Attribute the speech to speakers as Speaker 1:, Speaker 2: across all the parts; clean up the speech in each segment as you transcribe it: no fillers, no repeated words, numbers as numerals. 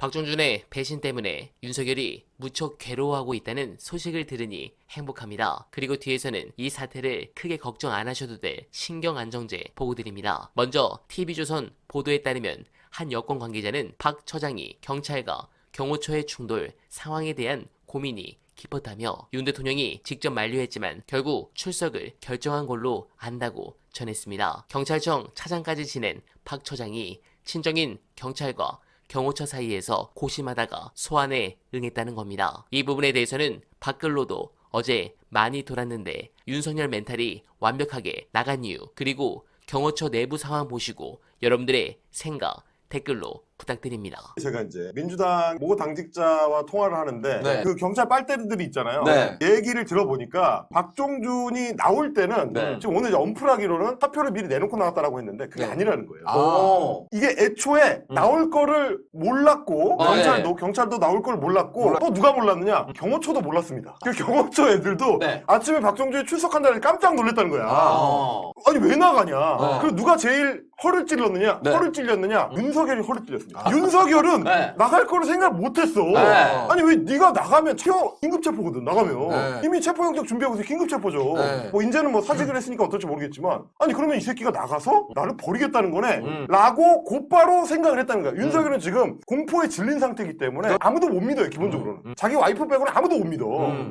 Speaker 1: 박종준의 배신 때문에 윤석열이 무척 괴로워하고 있다는 소식을 들으니 행복합니다. 그리고 뒤에서는 이 사태를 크게 걱정 안 하셔도 될 신경안정제 보고드립니다. 먼저 TV조선 보도에 따르면 한 여권 관계자는 박 처장이 경찰과 경호처의 충돌 상황에 대한 고민이 깊었다며 윤 대통령이 직접 만류했지만 결국 출석을 결정한 걸로 안다고 전했습니다. 경찰청 차장까지 지낸 박 처장이 친정인 경찰과 경호처 사이에서 고심하다가 소환에 응했다는 겁니다. 이 부분에 대해서는 밖글로도 어제 많이 돌았는데 윤석열 멘탈이 완벽하게 나간 이유, 그리고 경호처 내부 상황 보시고 여러분들의 생각 댓글로 부탁드립니다.
Speaker 2: 제가 이제 민주당 모 당직자와 통화를 하는데
Speaker 3: 네.
Speaker 2: 그 경찰 빨대들이 있잖아요.
Speaker 3: 네.
Speaker 2: 얘기를 들어보니까 박종준이 나올 때는
Speaker 3: 네.
Speaker 2: 지금 오늘 이제 언플하기로는 사표를 미리 내놓고 나왔다라고 했는데 그게
Speaker 3: 네.
Speaker 2: 아니라는 거예요.
Speaker 3: 오.
Speaker 2: 이게 애초에 나올 거를 몰랐고
Speaker 3: 네.
Speaker 2: 경찰도 나올 걸 몰랐고 또 누가 몰랐느냐? 경호처도 몰랐습니다. 그 경호처 애들도
Speaker 3: 네.
Speaker 2: 아침에 박종준이 출석한다는 깜짝 놀랐다는 거야.
Speaker 3: 아.
Speaker 2: 아니 왜 나가냐?
Speaker 3: 네.
Speaker 2: 그리고 누가 제일 허를 찔렀느냐?
Speaker 3: 네.
Speaker 2: 허를 찔렸느냐? 윤석열이 허를 찔렸습니다. 윤석열은
Speaker 3: 네.
Speaker 2: 나갈 거를 생각 못했어.
Speaker 3: 네.
Speaker 2: 아니 왜 네가 나가면 긴급 체포거든. 나가면
Speaker 3: 네.
Speaker 2: 이미 체포영장 준비하고 있어. 긴급 체포죠.
Speaker 3: 네.
Speaker 2: 뭐 이제는 뭐 사직을 했으니까 어떨지 모르겠지만 아니 그러면 이 새끼가 나가서 나를 버리겠다는 거네. 라고 곧바로 생각을 했다는 거야. 윤석열은 지금 공포에 질린 상태이기 때문에 아무도 못 믿어요. 기본적으로는 자기 와이프 빼고는 아무도 못 믿어.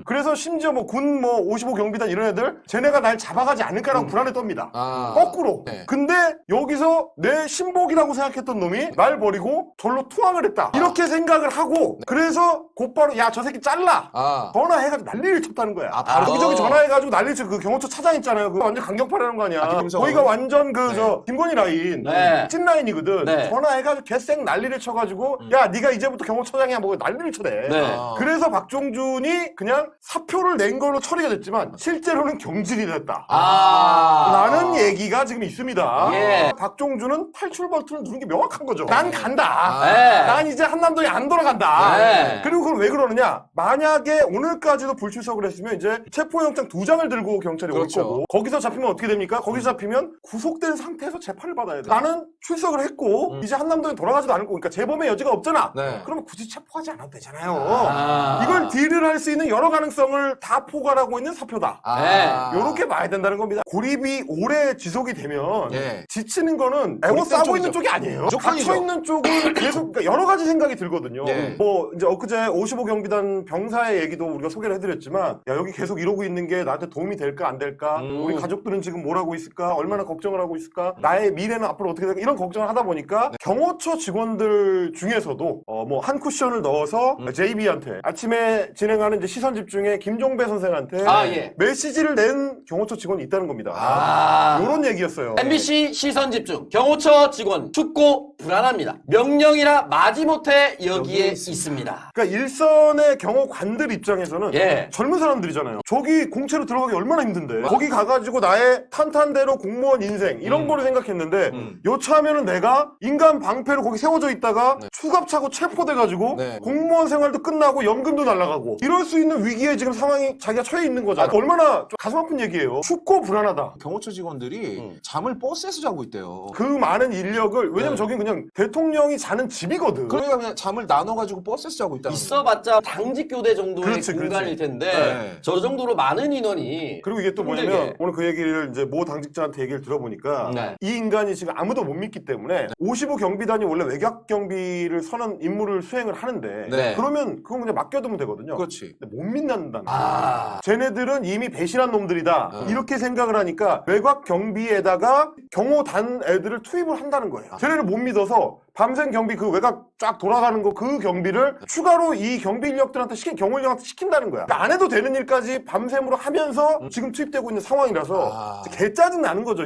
Speaker 2: 그래서 심지어 뭐 군 뭐 55 경비단 이런 애들 쟤네가 날 잡아가지 않을까라고 불안에 떱니다.
Speaker 3: 아.
Speaker 2: 거꾸로.
Speaker 3: 네.
Speaker 2: 근데 여기서 내 신복이라고 생각했던 놈이 날 버리고 절로 투항을 했다. 이렇게 생각을 하고 그래서 곧바로 야 저 새끼 잘라.
Speaker 3: 아.
Speaker 2: 전화해가지고 난리를 쳤다는 거야.
Speaker 3: 바로?
Speaker 2: 여기저기 전화해가지고 난리를 쳐. 그 경호처 차장 있잖아요. 그 완전 강경파라는 거 아니야.
Speaker 3: 김성호.
Speaker 2: 거기가 완전 그 저 김건희 라인,
Speaker 3: 네.
Speaker 2: 찐 라인이거든.
Speaker 3: 네.
Speaker 2: 전화해가지고 개쌩 난리를 쳐가지고 야 네가 이제부터 경호처장이야 뭐 난리를 쳐대.
Speaker 3: 네.
Speaker 2: 그래서 박종준이 그냥 사표를 낸 걸로 처리가 됐지만 실제로는 경질이 됐다.
Speaker 3: 아.
Speaker 2: 라는 얘기가 지금 있습니다.
Speaker 3: 예.
Speaker 2: 박종준은 탈출 버튼을 누른 게 명확한 거죠. 난 간다.
Speaker 3: 네.
Speaker 2: 난 이제 한남동에 안 돌아간다.
Speaker 3: 네.
Speaker 2: 그리고 그걸 왜 그러느냐? 만약에 오늘까지도 불출석을 했으면 이제 체포영장 2장을 들고 경찰이
Speaker 3: 그렇죠.
Speaker 2: 올 거고 거기서 잡히면 어떻게 됩니까? 거기서 잡히면 구속된 상태에서 재판을 받아야 돼. 나는 출석을 했고 이제 한남동에 돌아가지도 않을 거고 그러니까 재범의 여지가 없잖아.
Speaker 3: 네.
Speaker 2: 그러면 굳이 체포하지 않아도 되잖아요.
Speaker 3: 아.
Speaker 2: 이걸 딜을 할 수 있는 여러 가능성을 다 포괄하고 있는 사표다.
Speaker 3: 아.
Speaker 2: 요렇게 봐야 된다는 겁니다. 고립이 오래 지속이 되면
Speaker 3: 예.
Speaker 2: 지치는 거는 에워
Speaker 3: 고립된
Speaker 2: 싸고 있는
Speaker 3: 쪽이죠.
Speaker 2: 쪽이 아니에요.
Speaker 3: 무조건이죠.
Speaker 2: 갇혀 있는 쪽은 계속 그러니까 여러 가지 생각이 들거든요.
Speaker 3: 네.
Speaker 2: 뭐 이제 엊그제 55 경비단 병사의 얘기도 우리가 소개를 해드렸지만 야 여기 계속 이러고 있는 게 나한테 도움이 될까 안 될까? 우리 가족들은 지금 뭘 하고 있을까? 얼마나 걱정을 하고 있을까? 나의 미래는 앞으로 어떻게 될까? 이런 걱정을 하다 보니까 경호처 직원들 중에서도 뭐 한 쿠션을 넣어서 JB한테 아침에 진행하는 이제 시선 집중에 김종배 선생한테
Speaker 3: 아, 예.
Speaker 2: 메시지를 낸 경호처 직원이 있다는 겁니다.
Speaker 3: 아.
Speaker 2: 요런 얘기였어요.
Speaker 4: MBC 시선 집중. 경호처 직원 춥고 불안합니다. 명령이라 마지못해 여기에 있습니다.
Speaker 2: 그러니까 일선의 경호관들 입장에서는
Speaker 4: 예.
Speaker 2: 젊은 사람들이잖아요. 저기 공채로 들어가기 얼마나 힘든데. 거기 가가지고 나의 탄탄대로 공무원 인생 이런 거를 생각했는데 요차하면은 내가 인간 방패로 거기 세워져 있다가 추갑차고 체포돼가지고
Speaker 3: 네.
Speaker 2: 공무원 생활도 끝나고 연금도 날아가고 이럴 수 있는 위기에 지금 상황이 자기가 처해 있는 거잖아. 얼마나 좀 가슴 아픈 얘기예요. 춥고 불안하다.
Speaker 5: 경호처 직원들이 잠을 버스에서 자고 있대요.
Speaker 2: 그 많은 인력을 왜냐면 저긴 그냥 대통령이 자는 집이거든.
Speaker 5: 그러니까 그냥 잠을 나눠가지고 버스에서 자고 있다는 거예요.
Speaker 4: 있어봤자 당직 교대 정도의
Speaker 2: 그렇지,
Speaker 4: 공간일 텐데
Speaker 5: 네.
Speaker 4: 저 정도로 많은 인원이
Speaker 2: 그리고 이게 또 뭐냐면
Speaker 4: 힘들게.
Speaker 2: 오늘 그 얘기를 이제 모 당직자한테 얘기를 들어보니까
Speaker 4: 네.
Speaker 2: 이 인간이 지금 아무도 못 믿기 때문에 55 경비단이 원래 외곽 경비를 선언 임무를 수행을 하는데
Speaker 3: 네.
Speaker 2: 그러면 그건 그냥 맡겨두면 되거든요.
Speaker 5: 그렇지.
Speaker 2: 근데 못 믿는다는 거예요.
Speaker 4: 아.
Speaker 2: 쟤네들은 이미 배신한 놈들이다. 이렇게 생각을 하니까 외곽 경비에다가 경호단 애들을 투입을 한다는 거예요. 쟤네를 못 믿어서 밤샘 경비 그 외곽 쫙 돌아가는 거 그 경비를 추가로 이 경비 인력들한테 경호 인력한테 시킨다는 거야. 그러니까 안 해도 되는 일까지 밤샘으로 하면서 지금 투입되고 있는 상황이라서 개짜증 나는 거죠.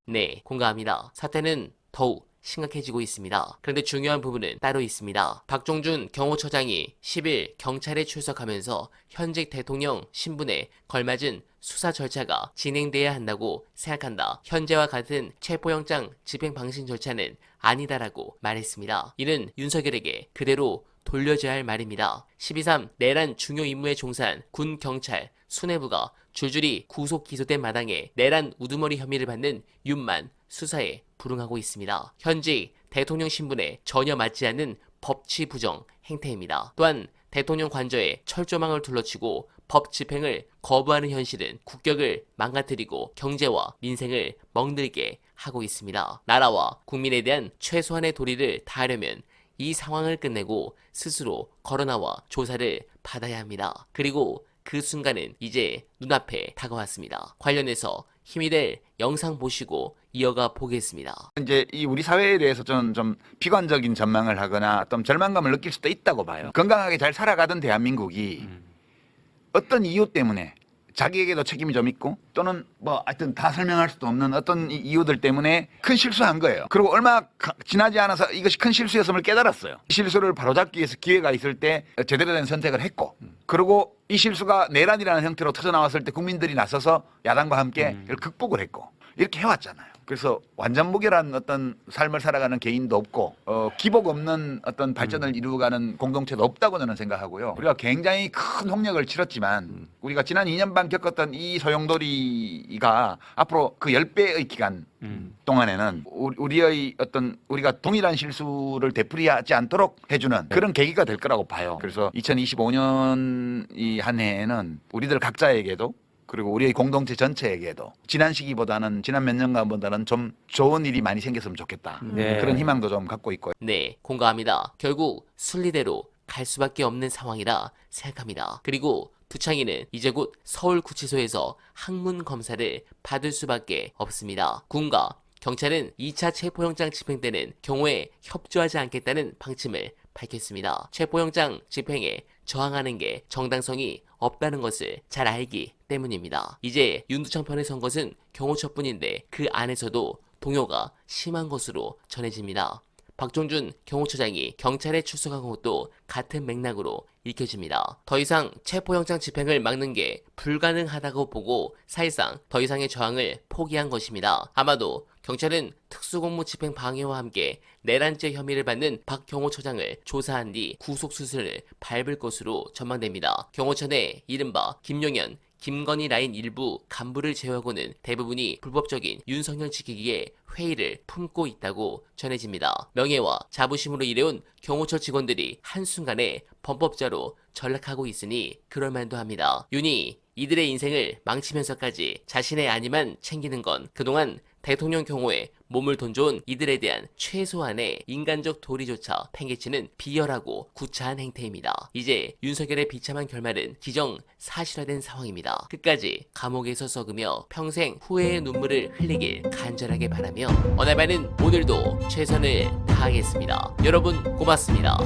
Speaker 1: 네, 공감합니다. 사태는 더욱 심각해지고 있습니다. 그런데 중요한 부분은 따로 있습니다. 박종준 경호처장이 10일 경찰에 출석하면서 현직 대통령 신분에 걸맞은 수사 절차가 진행돼야 한다고 생각한다. 현재와 같은 체포영장 집행 방식 절차는 아니다라고 말했습니다. 이는 윤석열에게 그대로 돌려줘야 할 말입니다. 12.3 내란 중요 임무에 종사한 군, 경찰, 수뇌부가 줄줄이 구속 기소된 마당에 내란 우두머리 혐의를 받는 윤만 수사에 불응하고 있습니다. 현직 대통령 신분에 전혀 맞지 않는 법치 부정 행태입니다. 또한 대통령 관저에 철조망을 둘러치고 법 집행을 거부하는 현실은 국격을 망가뜨리고 경제와 민생을 멍들게 하고 있습니다. 나라와 국민에 대한 최소한의 도리를 다하려면 이 상황을 끝내고 스스로 걸어나와 조사를 받아야 합니다. 그리고 그 순간은 이제 눈앞에 다가왔습니다. 관련해서 힘이 될 영상 보시고 이어가 보겠습니다.
Speaker 6: 이제 이 우리 사회에 대해서 좀 비관적인 전망을 하거나 어떤 절망감을 느낄 수도 있다고 봐요. 건강하게 잘 살아가던 대한민국이 어떤 이유 때문에 자기에게도 책임이 좀 있고 또는 뭐 하여튼 다 설명할 수도 없는 어떤 이유들 때문에 큰 실수한 거예요. 그리고 얼마 지나지 않아서 이것이 큰 실수였음을 깨달았어요. 실수를 바로잡기 위해서 기회가 있을 때 제대로 된 선택을 했고 그리고 이 실수가 내란이라는 형태로 터져나왔을 때 국민들이 나서서 야당과 함께 이걸 극복을 했고 이렇게 해왔잖아요. 그래서 완전 무결한 어떤 삶을 살아가는 개인도 없고 기복 없는 어떤 발전을 이루어가는 공동체도 없다고 저는 생각하고요. 우리가 굉장히 큰 홍역을 치렀지만 우리가 지난 2년 반 겪었던 이 소용돌이가 앞으로 그 10배의 기간 동안에는 우리의 어떤 우리가 동일한 실수를 되풀이하지 않도록 해주는 그런 계기가 될 거라고 봐요. 그래서 2025년 이 한 해에는 우리들 각자에게도 그리고 우리의 공동체 전체에게도 지난 시기보다는 지난 몇 년간보다는 좀 좋은 일이 많이 생겼으면 좋겠다.
Speaker 3: 네.
Speaker 6: 그런 희망도 좀 갖고 있고요.
Speaker 1: 네, 공감합니다. 결국 순리대로 갈 수밖에 없는 상황이라 생각합니다. 그리고 두창이는 이제 곧 서울구치소에서 항문 검사를 받을 수밖에 없습니다. 군과 경찰은 2차 체포영장 집행 때는 경우에 협조하지 않겠다는 방침을 밝혔습니다. 체포영장 집행에 저항하는 게 정당성이 없다는 것을 잘 알기 때문입니다. 이제 윤두창 편에 선 것은 경호처뿐인데 그 안에서도 동요가 심한 것으로 전해집니다. 박종준 경호처장이 경찰에 출석한 것도 같은 맥락으로 읽혀집니다. 더 이상 체포영장 집행을 막는 게 불가능하다고 보고 사실상 더 이상의 저항을 포기한 것입니다. 아마도 경찰은 특수공무 집행 방해와 함께 내란죄 혐의를 받는 박 경호처장을 조사한 뒤 구속수순을 밟을 것으로 전망됩니다. 경호처 내 이른바 김용현, 김건희 라인 일부 간부를 제외하고는 대부분이 불법적인 윤석열 지키기에 회의를 품고 있다고 전해집니다. 명예와 자부심으로 일해온 경호처 직원들이 한순간에 범법자로 전락하고 있으니 그럴만도 합니다. 윤이 이들의 인생을 망치면서까지 자신의 안위만 챙기는 건 그동안 대통령 경호에 몸을 던져온 이들에 대한 최소한의 인간적 도리조차 팽개치는 비열하고 구차한 행태입니다. 이제 윤석열의 비참한 결말은 기정사실화된 상황입니다. 끝까지 감옥에서 썩으며 평생 후회의 눈물을 흘리길 간절하게 바라며 어나바는 오늘도 최선을 다하겠습니다. 여러분 고맙습니다.